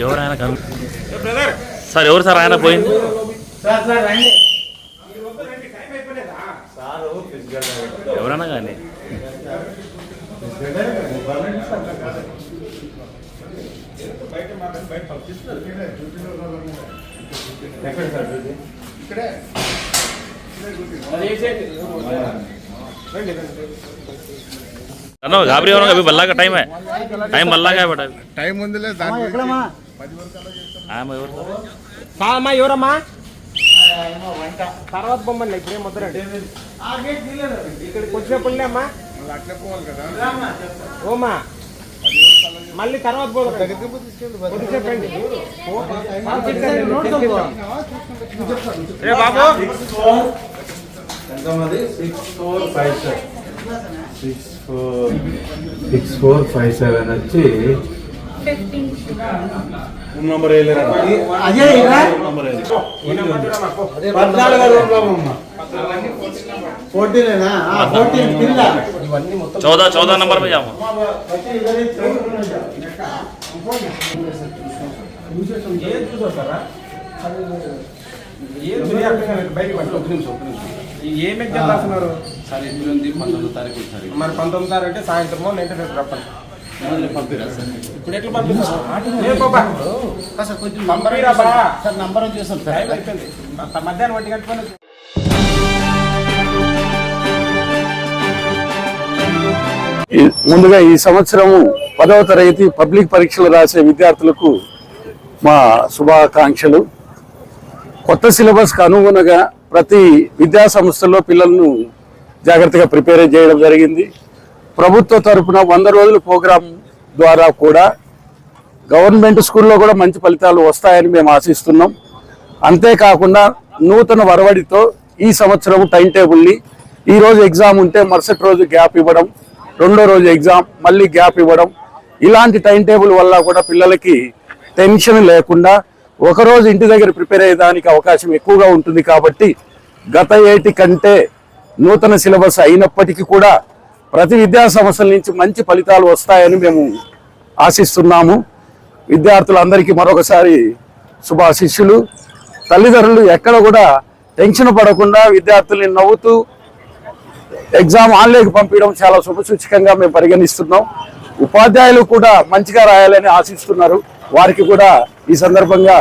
ఎవరైనా సార్ ఎవరు సార్ ఆయన పోయింది ఎవరైనా కానీ गाबरी अभी बल्ला का टाइम है टाइम बल्ला का है बेटा टाइम ఎవరమ్మా తర్వాత బొమ్మని ఇప్పుడే ముద్దరండి ఇక్కడికి వచ్చినప్పుడులే అమ్మా ఓమా మళ్ళీ తర్వాత కొద్దిసేపండి బాబు 6457 వచ్చి నంబర్ चौदह नंबर में जाओ ఏం ఎగ్జామ్ రాస్తున్నారు మరి 19వ తారీఖు అంటే సాయంత్రమో నైట్ రప్పండి ఇప్పుడు ఎట్లా నంబర్ చూసాం సార్ మధ్యాహ్నం 1 గంటల ముందుగా ఈ సంవత్సరము 10వ తరగతి పబ్లిక్ పరీక్షలు రాసే విద్యార్థులకు మా శుభాకాంక్షలు. కొత్త సిలబస్కి అనుగుణంగా ప్రతి విద్యా సంస్థల్లో పిల్లలను జాగ్రత్తగా ప్రిపేర్ చేయడం జరిగింది. ప్రభుత్వ తరఫున 100 రోజుల ప్రోగ్రాం ద్వారా కూడా గవర్నమెంట్ స్కూల్లో కూడా మంచి ఫలితాలు వస్తాయని మేము ఆశిస్తున్నాం. అంతేకాకుండా నూతన వరవడితో ఈ సంవత్సరం టైం టేబుల్ని ఈరోజు ఎగ్జామ్ ఉంటే మరుసటి రోజు గ్యాప్ ఇవ్వడం, రెండో రోజు ఎగ్జామ్ మళ్ళీ గ్యాప్ ఇవ్వడం, ఇలాంటి టైం టేబుల్ వల్ల కూడా పిల్లలకి టెన్షన్ లేకుండా ఒకరోజు ఇంటి దగ్గర ప్రిపేర్ అయ్యేదానికి అవకాశం ఎక్కువగా ఉంటుంది. కాబట్టి గత ఏటి కంటే నూతన సిలబస్ అయినప్పటికీ కూడా ప్రతి విద్యా సంస్థల నుంచి మంచి ఫలితాలు వస్తాయని మేము ఆశిస్తున్నాము. విద్యార్థులందరికీ మరొకసారి శుభాశిష్యులు. తల్లిదండ్రులు ఎక్కడ కూడా టెన్షన్ పడకుండా విద్యార్థుల్ని నవ్వుతూ ఎగ్జామ్ ఆన్లైన్కి పంపించడం చాలా శుభసూచకంగా మేము పరిగణిస్తున్నాం. ఉపాధ్యాయులు కూడా మంచిగా రాయాలని ఆశిస్తున్నారు. వారికి కూడా ఈ సందర్భంగా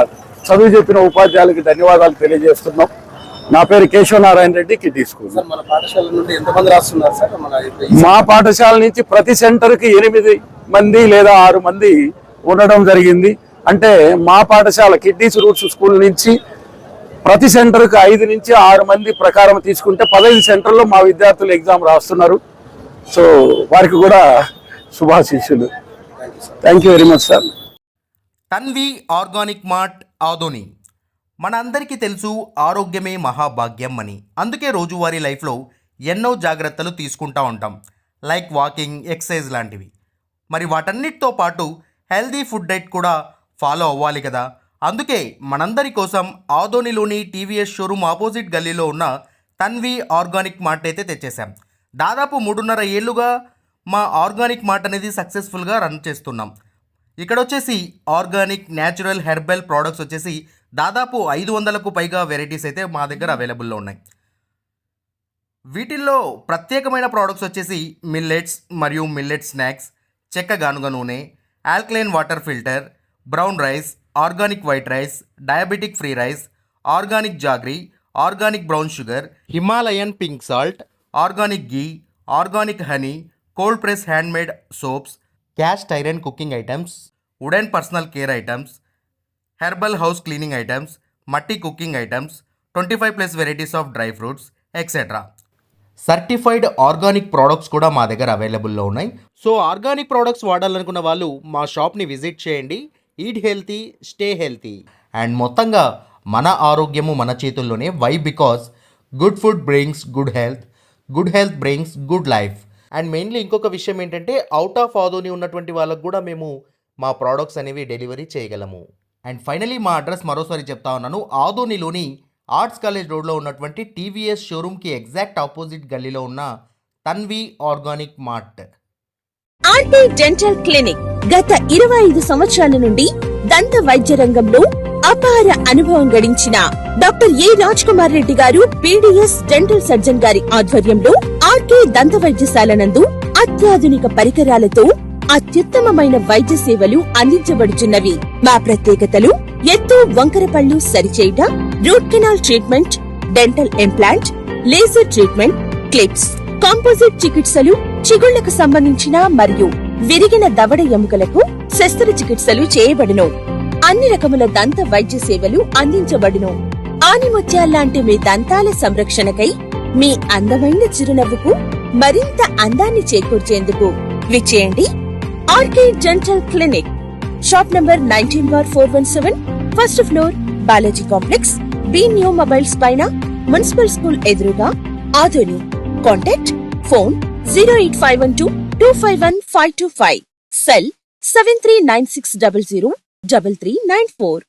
చదువు చెప్పిన ఉపాధ్యాయులకి ధన్యవాదాలు తెలియజేస్తున్నాం. నా పేరు కేశవనారాయణ రెడ్డి, కిడ్డీ స్కూల్. మా పాఠశాల నుంచి ప్రతి సెంటర్కి 8 మంది లేదా 6 మంది ఉండడం జరిగింది. అంటే మా పాఠశాల కిడ్డీస్ రూట్స్ స్కూల్ నుంచి ప్రతి సెంటర్కి 5 నుంచి 6 మంది ప్రకారం తీసుకుంటే 15 సెంటర్లో మా విద్యార్థులు ఎగ్జామ్ రాస్తున్నారు. సో వారికి కూడా శుభాశీస్సులు. Thank you very much sir. Tanvi organic mart Adoni. మన అందరికీ తెలుసు ఆరోగ్యమే మహాభాగ్యం అని. అందుకే రోజువారీ లైఫ్లో ఎన్నో జాగ్రత్తలు తీసుకుంటూ ఉంటాం, లైక్ వాకింగ్, ఎక్సర్సైజ్ లాంటివి. మరి వాటన్నిటితో పాటు హెల్దీ ఫుడ్ డైట్ కూడా ఫాలో అవ్వాలి కదా. అందుకే మనందరి కోసం ఆదోనిలోని టీవీఎస్ షోరూమ్ ఆపోజిట్ గల్లీలో ఉన్న తన్వి ఆర్గానిక్ మార్ట్ అయితే తెచ్చేసాం. దాదాపు 3.5 ఏళ్ళుగా మా ఆర్గానిక్ మార్ట్ అనేది సక్సెస్ఫుల్గా రన్ చేస్తున్నాం. ఇక్కడ వచ్చేసి ఆర్గానిక్ న్యాచురల్ హెర్బల్ ప్రోడక్ట్స్ వచ్చేసి దాదాపు 500కు పైగా వెరైటీస్ అయితే మా దగ్గర అవైలబుల్లో ఉన్నాయి. వీటిల్లో ప్రత్యేకమైన ప్రోడక్ట్స్ వచ్చేసి మిల్లెట్స్ మరియు మిల్లెట్ స్నాక్స్, చెక్క గానుగ నూనె, alkaline water filter, brown rice, organic white rice, diabetic free rice, organic jaggery, organic brown sugar, Himalayan pink salt, organic ghee, organic honey, cold press handmade soaps, cast iron cooking items, wooden personal care items, herbal house cleaning items, మట్టి cooking items, 25+ varieties of dry fruits etcetera. Certified organic products కూడా మా దగ్గర అవైలబుల్లో ఉన్నాయి. So organic products వాడాలనుకున్న వాళ్ళు మా షాప్ని visit చేయండి. Eat healthy, stay healthy. And మొత్తంగా మన ఆరోగ్యము మన చేతుల్లోనే. Why? Because good food brings good health brings good life. And mainly ఇంకొక విషయం ఏంటంటే అవుట్ ఆఫ్ ఆదోని ఉన్నటువంటి వాళ్ళకు కూడా మేము మా ప్రోడక్ట్స్ అనేవి డెలివరీ చేయగలము. అండ్ ఫైనలీ మా అడ్రస్ మరోసారి చెప్తా ఉన్నాను. ఆదోనిలోని ఆర్ట్స్ కాలేజ్ రోడ్లో ఉన్నటువంటి టీవీఎస్ షోరూమ్కి ఎగ్జాక్ట్ ఆపోజిట్ గల్లీలో ఉన్న Tanvi organic mart. RK dental clinic గత 25 సంవత్సరాల నుండి దంత వైద్య రంగంలో అపార అనుభవం గడించిన డాక్టర్ ఏ రాజ్ కుమార్ రెడ్డి గారు పీడీఎస్ డెంటల్ సర్జన్ గారి ఆధ్వర్యంలో ఆర్కే దంత వైద్యశాల నందు అత్యాధునిక పరికరాలతో అత్యుత్తమమైన వైద్య సేవలు అందించబడుచున్నవి. మా ప్రత్యేకతలు ఎత్తు వంకర పళ్ళు సరిచేయుట, root canal treatment, dental implant, laser treatment, clips, composite చికిత్సలు, చిగుళ్లకు సంబంధించిన మరియు విరిగిన దవడ ఎముకలకు శస్త్రచికిత్సలు చేయబడును. అన్ని రకముల దంత వైద్య సేవలు అందించబడును. ఆనిముత్యాల్లాంటి మీ దంతాల సంరక్షణకై మీ అందమైన చిరునవ్వుకు మరింత అందాన్ని చేకూర్చేందుకు విచ్చేయండి RK dental clinic. Shop number 19/417, first floor, Balaji complex, B new mobiles పైన, మున్సిపల్ స్కూల్ ఎదురుగా, ఆదోని. Contact phone 08512251525, cell 7396003394.